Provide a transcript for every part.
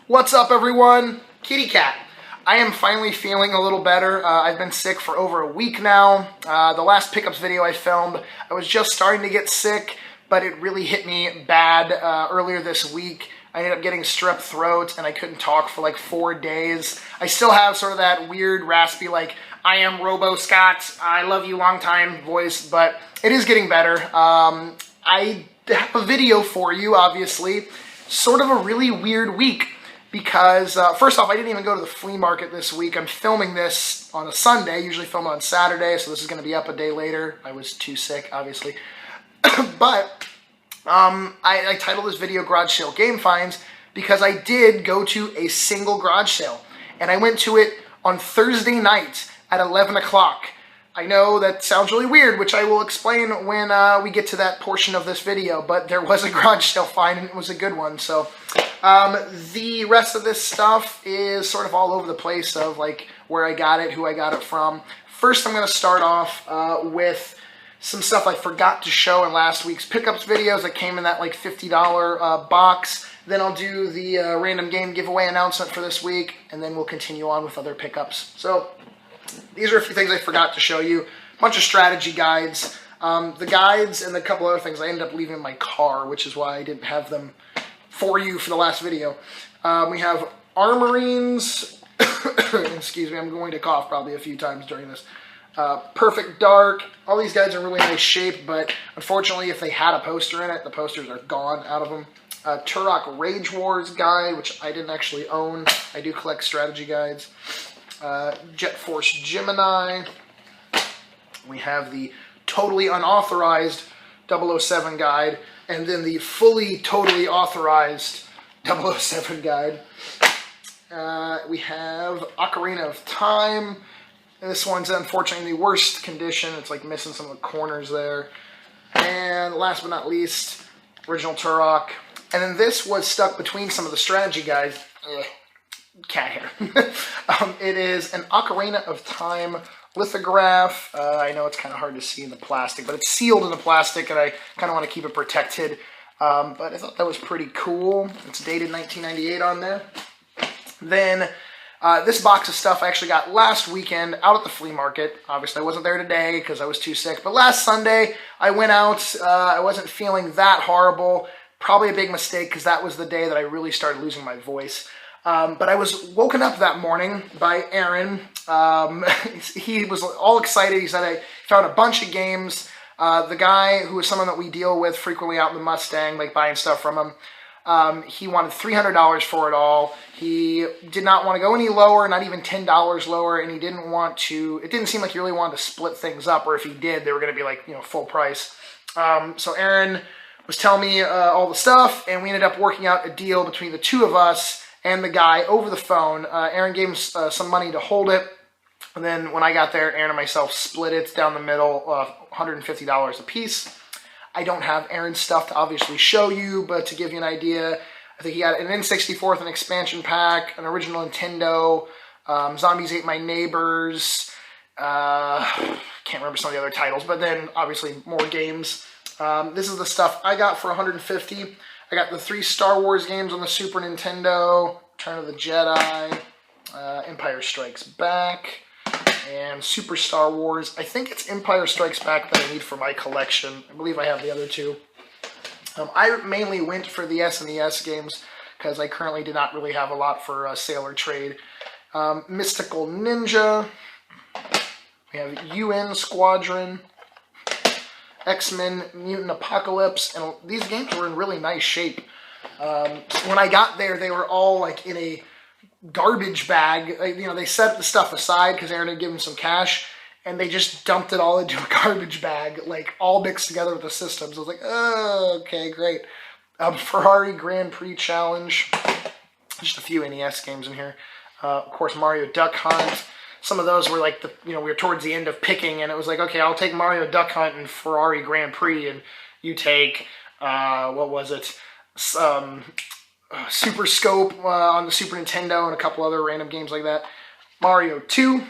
What's up, everyone? Kitty Cat. I am finally feeling a little better. I've been sick for over a week now. The last pickups video I filmed, I was just starting to get sick, but it really hit me bad earlier this week. I ended up getting strep throat, and I couldn't talk for like 4 days. I still have sort of that weird, raspy, like, I am Robo Scott, I love you long time voice, but it is getting better. I have a video for you, obviously. Sort of a really weird week. Because, first off, I didn't even go to the flea market this week. I'm filming this on a Sunday, usually film on Saturday, so this is going to be up a day later. I was too sick, obviously. But I titled this video Garage Sale Game Finds because I did go to a single garage sale. And I went to it on Thursday night at 11 o'clock. I know that sounds really weird, which I will explain when we get to that portion of this video, but there was a garage sale find and it was a good one, so... the rest of this stuff is sort of all over the place of like where I got it, who I got it from. First, I'm going to start off with some stuff I forgot to show in last week's pickups videos that came in that like $50 box. Then I'll do the random game giveaway announcement for this week, and then we'll continue on with other pickups. So these are a few things I forgot to show you. A bunch of strategy guides. The guides and a couple other things I ended up leaving in my car, which is why I didn't have them for you for the last video. We have Armorines, excuse me, I'm going to cough probably a few times during this. Perfect Dark, all these guides are in really nice shape, but unfortunately if they had a poster in it, the posters are gone out of them. Turok Rage Wars guide, which I didn't actually own. I do collect strategy guides. Jet Force Gemini. We have the totally unauthorized 007 guide, and then the fully, totally authorized 007 guide. We have Ocarina of Time. This one's unfortunately in the worst condition. It's like missing some of the corners there. And last but not least, original Turok. And then this was stuck between some of the strategy guides. Cat hair. It is an Ocarina of Time lithograph. I know it's kind of hard to see in the plastic, but it's sealed in the plastic, and I kind of want to keep it protected. But I thought that was pretty cool. It's dated 1998 on there. Then this box of stuff I actually got last weekend out at the flea market. Obviously, I wasn't there today because I was too sick. But last Sunday, I went out. I wasn't feeling that horrible. Probably a big mistake because that was the day that I really started losing my voice. But I was woken up that morning by Aaron. He was all excited. He said I found a bunch of games. The guy who is someone that we deal with frequently out in the Mustang, like buying stuff from him, he wanted $300 for it all. He did not want to go any lower, not even $10 lower, and he didn't want to, it didn't seem like he really wanted to split things up, or if he did, they were going to be like, you know, full price. So Aaron was telling me all the stuff, and we ended up working out a deal between the two of us and the guy over the phone. Aaron gave him some money to hold it, and then when I got there, Aaron and myself split it down the middle, $150 a piece. I don't have Aaron's stuff to obviously show you, but to give you an idea, I think he got an N64 with an expansion pack, an original Nintendo, Zombies Ate My Neighbors, can't remember some of the other titles, but then obviously more games. This is the stuff I got for $150. I got the 3 Star Wars games on the Super Nintendo, Return of the Jedi, Empire Strikes Back, and Super Star Wars. I think it's Empire Strikes Back that I need for my collection. I believe I have the other two. I mainly went for the SNES games because I currently did not really have a lot for sale or trade. Mystical Ninja. We have UN Squadron. X-Men Mutant Apocalypse, and these games were in really nice shape. When I got there, they were all like in a garbage bag. You know, they set the stuff aside because Aaron had given some cash, and they just dumped it all into a garbage bag, like all mixed together with the systems. I was like, oh, okay, great. Ferrari Grand Prix Challenge. Just a few NES games in here. Of course, Mario Duck Hunt. Some of those were like, we were towards the end of picking, and it was like, okay, I'll take Mario Duck Hunt and Ferrari Grand Prix, and you take, what was it, Super Scope on the Super Nintendo, and a couple other random games like that. Mario 2.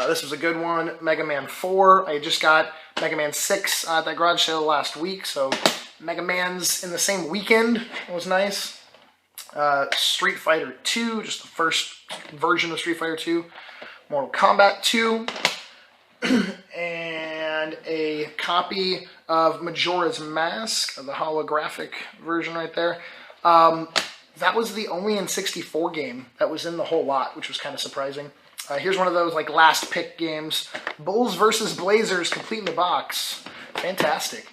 This was a good one. Mega Man 4. I just got Mega Man 6 at that garage sale last week, so Mega Man's in the same weekend. It was nice. Street Fighter 2, just the first version of Street Fighter 2, Mortal Kombat 2, and a copy of Majora's Mask, the holographic version right there. That was the only N64 game that was in the whole lot, which was kind of surprising. Here's one of those like last pick games. Bulls versus Blazers, complete in the box. Fantastic.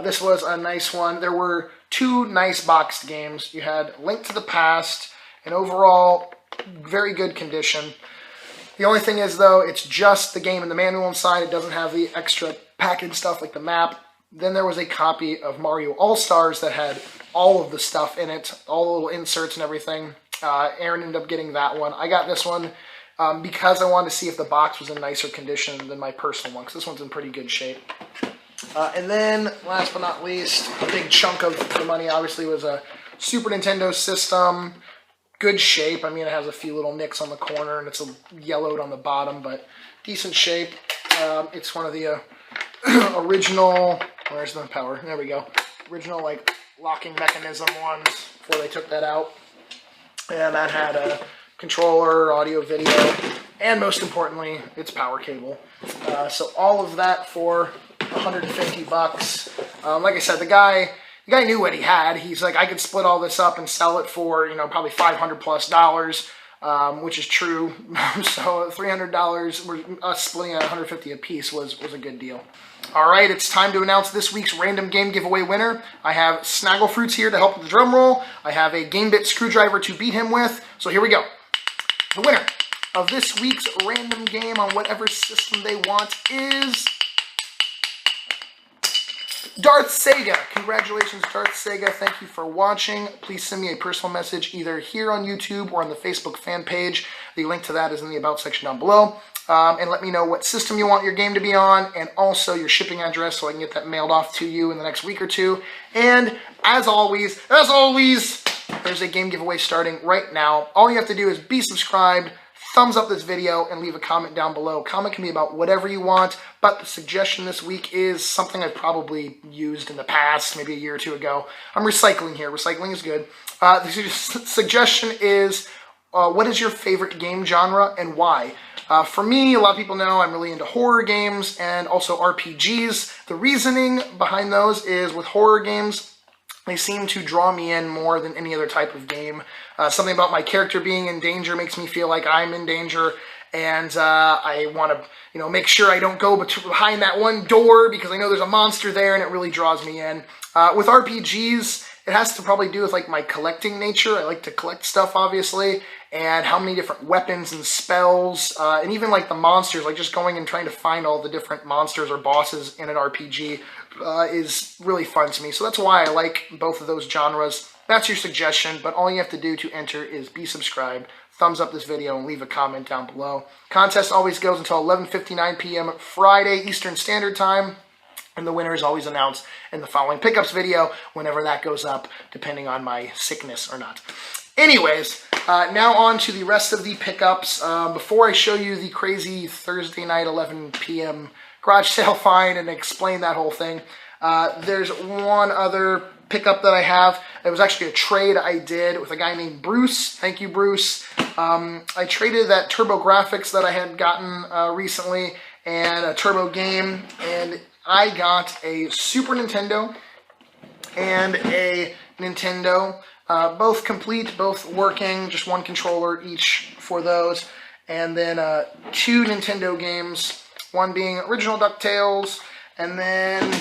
This was a nice one. There were two nice boxed games. You had Link to the Past, and overall, very good condition. The only thing is, though, it's just the game and the manual inside. It doesn't have the extra packaged stuff like the map. Then there was a copy of Mario All-Stars that had all of the stuff in it, all the little inserts and everything. Aaron ended up getting that one. I got this one because I wanted to see if the box was in nicer condition than my personal one, because this one's in pretty good shape. And then, last but not least, a big chunk of the money obviously was a Super Nintendo system. Good shape. I mean, it has a few little nicks on the corner, and it's yellowed on the bottom, but decent shape. It's one of the original, where's the power? There we go. Original, like, locking mechanism ones before they took that out. And that had a controller, audio, video, and most importantly, its power cable. So all of that for $150. Like I said, the guy knew what he had. He's like, I could split all this up and sell it for, probably $500+, which is true. So $300, us splitting at $150 a piece was a good deal. All right, it's time to announce this week's random game giveaway winner. I have Snagglefruits here to help with the drum roll. I have a Gamebit screwdriver to beat him with. So here we go. The winner of this week's random game on whatever system they want is Darth Sega. Congratulations, Darth Sega. Thank you for watching. Please send me a personal message either here on YouTube or on the Facebook fan page. The link to that is in the About section down below. And let me know what system you want your game to be on, and also your shipping address so I can get that mailed off to you in the next week or two. And as always, there's a game giveaway starting right now. All you have to do is be subscribed, thumbs up this video, and leave a comment down below. Comment can be about whatever you want, but the suggestion this week is something I've probably used in the past, maybe a year or two ago. I'm recycling here. Recycling is good. The suggestion is, what is your favorite game genre and why? For me, a lot of people know I'm really into horror games and also RPGs. The reasoning behind those is with horror games, they seem to draw me in more than any other type of game. Something about my character being in danger makes me feel like I'm in danger, and I want to, make sure I don't go behind that one door because I know there's a monster there, and it really draws me in. With RPGs, it has to probably do with like my collecting nature. I like to collect stuff, obviously, and how many different weapons and spells, and even like the monsters, like just going and trying to find all the different monsters or bosses in an RPG is really fun to me. So that's why I like both of those genres. That's your suggestion, but all you have to do to enter is be subscribed, thumbs up this video, and leave a comment down below. Contest always goes until 11:59 p.m. Friday Eastern Standard Time. And the winner is always announced in the following pickups video whenever that goes up, depending on my sickness or not. Anyways, now on to the rest of the pickups. Before I show you the crazy Thursday night 11 p.m. garage sale find and explain that whole thing, there's one other pickup that I have. It was actually a trade I did with a guy named Bruce. Thank you, Bruce. I traded that Turbo Graphics that I had gotten recently and a Turbo game, and I got a Super Nintendo and a Nintendo, both complete, both working, just one controller each for those, and then two Nintendo games, one being original DuckTales, and then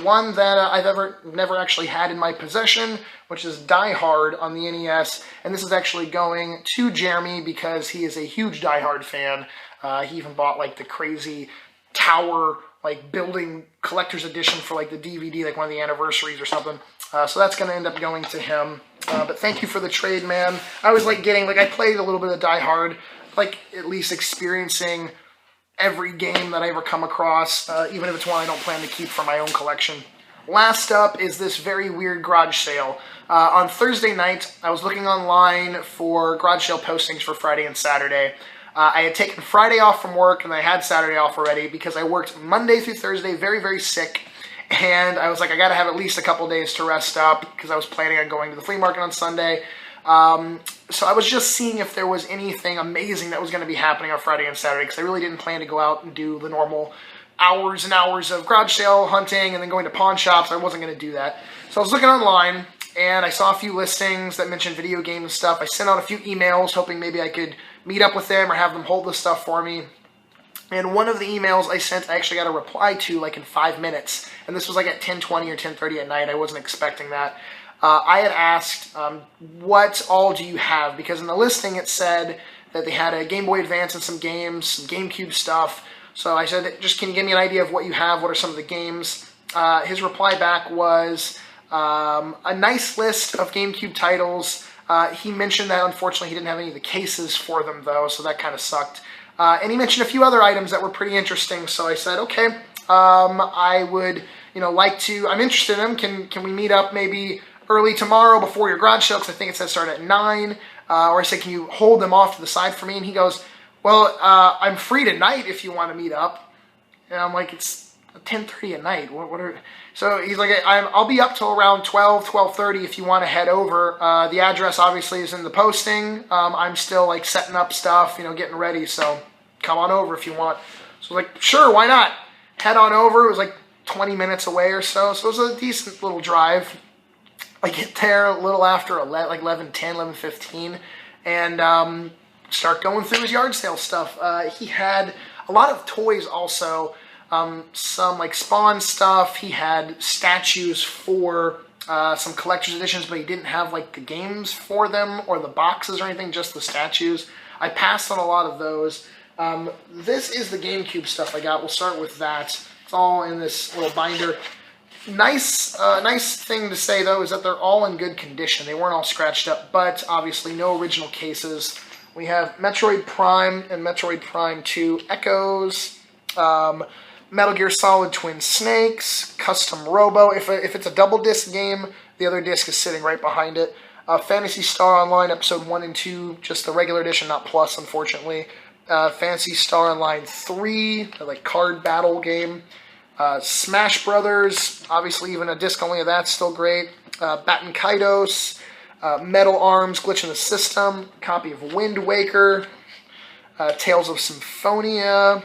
one that I've never actually had in my possession, which is Die Hard on the NES, and this is actually going to Jeremy because he is a huge Die Hard fan. He even bought like the crazy tower like building collector's edition for like the DVD, like one of the anniversaries or something. So that's going to end up going to him. But thank you for the trade, man. I was like getting, like I played a little bit of Die Hard, like at least experiencing every game that I ever come across, even if it's one I don't plan to keep for my own collection. Last up is this very weird garage sale. On Thursday night, I was looking online for garage sale postings for Friday and Saturday. I had taken Friday off from work, and I had Saturday off already because I worked Monday through Thursday very, very sick. And I was like, I got to have at least a couple days to rest up because I was planning on going to the flea market on Sunday. So I was just seeing if there was anything amazing that was going to be happening on Friday and Saturday, because I really didn't plan to go out and do the normal hours and hours of garage sale hunting and then going to pawn shops. I wasn't going to do that. So I was looking online, and I saw a few listings that mentioned video game and stuff. I sent out a few emails hoping maybe I could meet up with them or have them hold the stuff for me. And one of the emails I sent, I actually got a reply to like in 5 minutes. And this was like at 10:20 or 10:30 at night. I wasn't expecting that. I had asked, what all do you have? Because in the listing it said that they had a Game Boy Advance and some games, some GameCube stuff. So I said, just can you give me an idea of what you have? What are some of the games? His reply back was a nice list of GameCube titles. He mentioned that unfortunately he didn't have any of the cases for them though, so that kind of sucked. And he mentioned a few other items that were pretty interesting. So I said, okay, I would, like to. I'm interested in them. Can we meet up maybe early tomorrow before your garage sale? Because I think it says start at 9. Or I said, can you hold them off to the side for me? And he goes, well, I'm free tonight if you want to meet up. And I'm like, it's 10:30 at night. So he's like, I'll be up till around 12:30 if you want to head over. The address obviously is in the posting. I'm still like setting up stuff, getting ready. So come on over if you want. So I was like, sure, why not? Head on over. It was like 20 minutes away or so. So it was a decent little drive. I get there a little after like 11:10, 11:15, and start going through his yard sale stuff. He had a lot of toys also, some like Spawn stuff. He had statues for some collector's editions, but he didn't have like the games for them or the boxes or anything, just the statues. I passed on a lot of those. This is the GameCube stuff I got. We'll start with that. It's all in this little binder. Nice thing to say though is that they're all in good condition. They weren't all scratched up, but obviously no original cases. We have Metroid Prime and Metroid Prime 2 Echoes, Metal Gear Solid Twin Snakes, Custom Robo. If it's a double disc game, the other disc is sitting right behind it. Phantasy Star Online Episode 1 and 2, just the regular edition, not Plus, unfortunately. Phantasy Star Online 3, the like card battle game. Smash Brothers, obviously even a disc only of that's still great. Batten Kaitos, Metal Arms, Glitch in the System, copy of Wind Waker, Tales of Symphonia,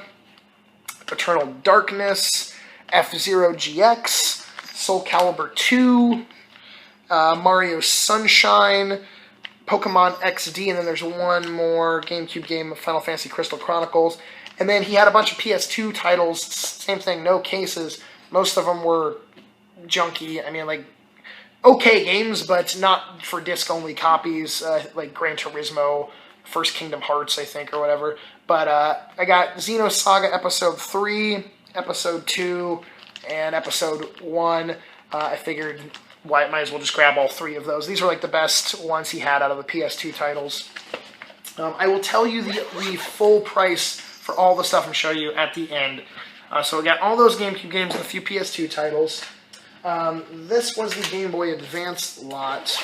Eternal Darkness, F-Zero GX, Soul Calibur 2, Mario Sunshine, Pokemon XD, and then there's one more GameCube game of Final Fantasy Crystal Chronicles. And then he had a bunch of PS2 titles, same thing, no cases. Most of them were junky. I mean, like, okay games, but not for disc-only copies, like Gran Turismo, First Kingdom Hearts, I think, or whatever. But I got Xenosaga Episode 3, Episode 2, and Episode 1. I figured, might as well just grab all 3 of those. These were like the best ones he had out of the PS2 titles. I will tell you the full price for all the stuff I'm showing you at the end. So we got all those GameCube games and a few PS2 titles. This was the Game Boy Advance lot.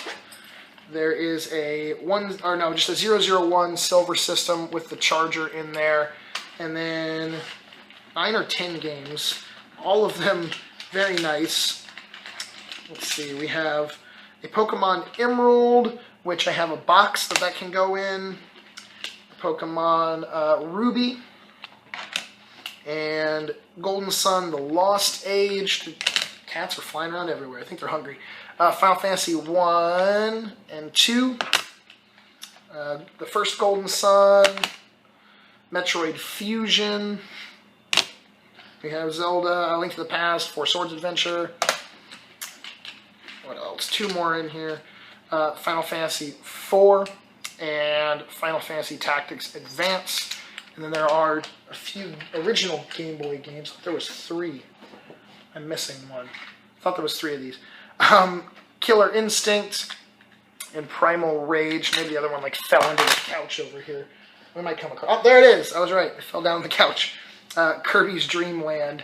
There is just a 001 Silver System with the charger in there. And then 9 or 10 games. All of them very nice. Let's see, we have a Pokemon Emerald, which I have a box that can go in. A Pokemon Ruby. And Golden Sun, The Lost Age. The cats are flying around everywhere. I think they're hungry. Final Fantasy 1 and 2. The first Golden Sun. Metroid Fusion. We have Zelda, A Link to the Past, Four Swords Adventure. What else? 2 more in here. Final Fantasy 4 and Final Fantasy Tactics Advance. And then there are a few original Game Boy games. There was 3. I'm missing one. I thought there was 3 of these. Killer Instinct and Primal Rage. Maybe the other one like fell into the couch over here. We might come across. Oh, there it is. I was right. It fell down the couch. Kirby's Dreamland.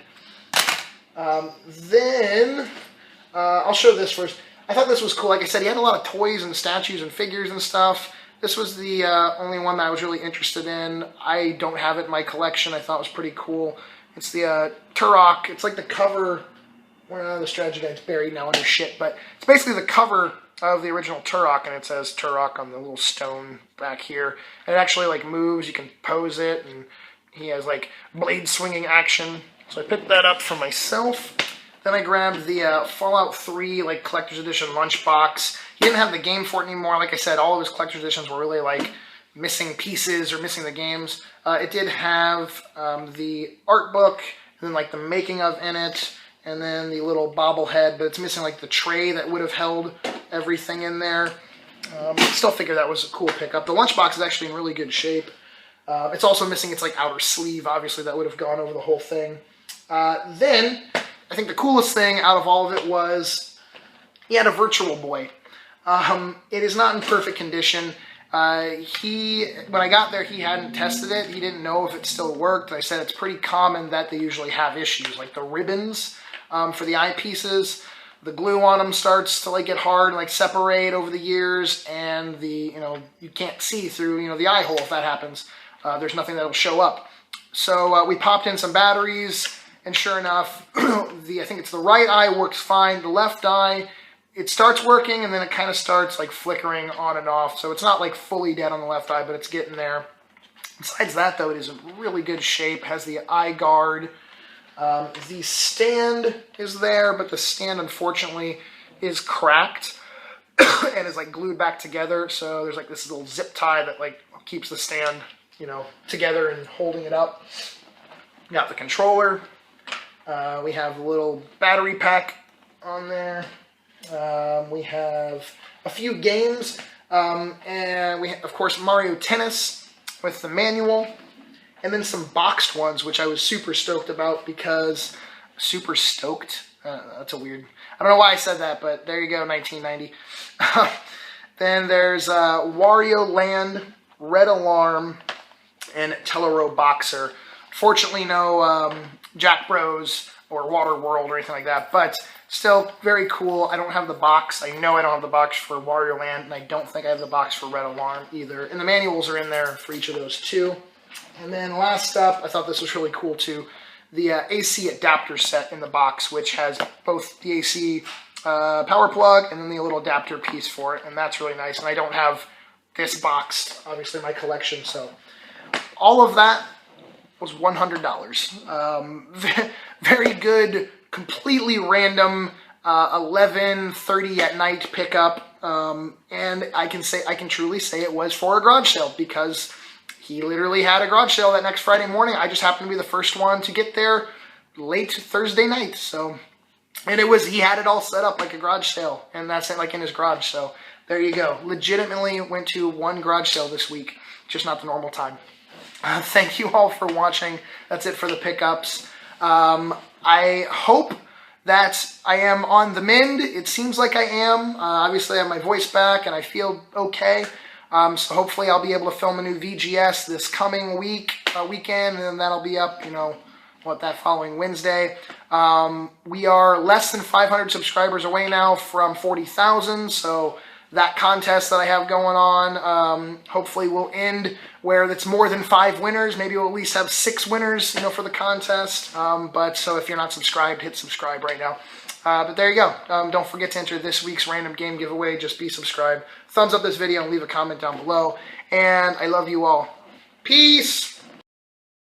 Then I'll show this first. I thought this was cool. Like I said, he had a lot of toys and statues and figures and stuff. This was the only one that I was really interested in. I don't have it in my collection. I thought it was pretty cool. It's the Turok. It's like the cover. Well, the strategy guide's buried now under shit, but it's basically the cover of the original Turok, and it says Turok on the little stone back here. And it actually like moves, you can pose it, and he has like blade swinging action. So I picked that up for myself. Then I grabbed the Fallout 3 like collector's edition lunchbox. He didn't have the game for it anymore. Like I said, all of his collector's editions were really like missing pieces or missing the games. It did have the art book, and then like the making of in it, and then the little bobblehead, but it's missing like the tray that would have held everything in there. Still figured that was a cool pickup. The lunchbox is actually in really good shape. It's also missing its like outer sleeve. Obviously that would have gone over the whole thing. Then I think the coolest thing out of all of it was he had a Virtual Boy. It is not in perfect condition. When I got there, he hadn't tested it. He didn't know if it still worked. I said it's pretty common that they usually have issues, like the ribbons for the eyepieces. The glue on them starts to like get hard and like separate over the years, and you can't see through the eye hole if that happens. There's nothing that'll show up. So we popped in some batteries, and sure enough, I think it's the right eye works fine. The left eye, it starts working, and then it kind of starts like flickering on and off. So it's not like fully dead on the left eye, but it's getting there. Besides that, though, it is in really good shape. It has the eye guard. The stand is there, but the stand, unfortunately, is cracked and is like glued back together. So there's like this little zip tie that like keeps the stand, together and holding it up. Got the controller. We have a little battery pack on there. We have a few games, and we have, of course, Mario Tennis with the manual, and then some boxed ones, which I was super stoked about because super stoked. That's a weird. I don't know why I said that, but there you go, 1990. Then there's Wario Land, Red Alarm, and Telero Boxer. Fortunately, no Jack Bros or Water World or anything like that, but still very cool. I don't have the box. I know I don't have the box for Wario Land, and I don't think I have the box for Red Alarm either. And the manuals are in there for each of those too. And then last up, I thought this was really cool too, the AC adapter set in the box, which has both the AC power plug and then the little adapter piece for it, and that's really nice. And I don't have this box, obviously, in my collection, so all of that was $100. Very good, completely random 11:30 at night pickup, and I can truly say it was for a garage sale because he literally had a garage sale that next Friday morning. I just happened to be the first one to get there late Thursday night. So, and he had it all set up like a garage sale, and that's it, like in his garage. So there you go. Legitimately went to one garage sale this week, just not the normal time. Thank you all for watching. That's it for the pickups. I hope that I am on the mend. It seems like I am. Obviously, I have my voice back, and I feel okay. So hopefully I'll be able to film a new VGS this coming weekend, and then that'll be up, that following Wednesday. We are less than 500 subscribers away now from 40,000, so that contest that I have going on hopefully will end where it's more than 5 winners. Maybe we'll at least have 6 winners, for the contest. So if you're not subscribed, hit subscribe right now. But there you go. Don't forget to enter this week's random game giveaway. Just be subscribed. Thumbs up this video and leave a comment down below. And I love you all. Peace!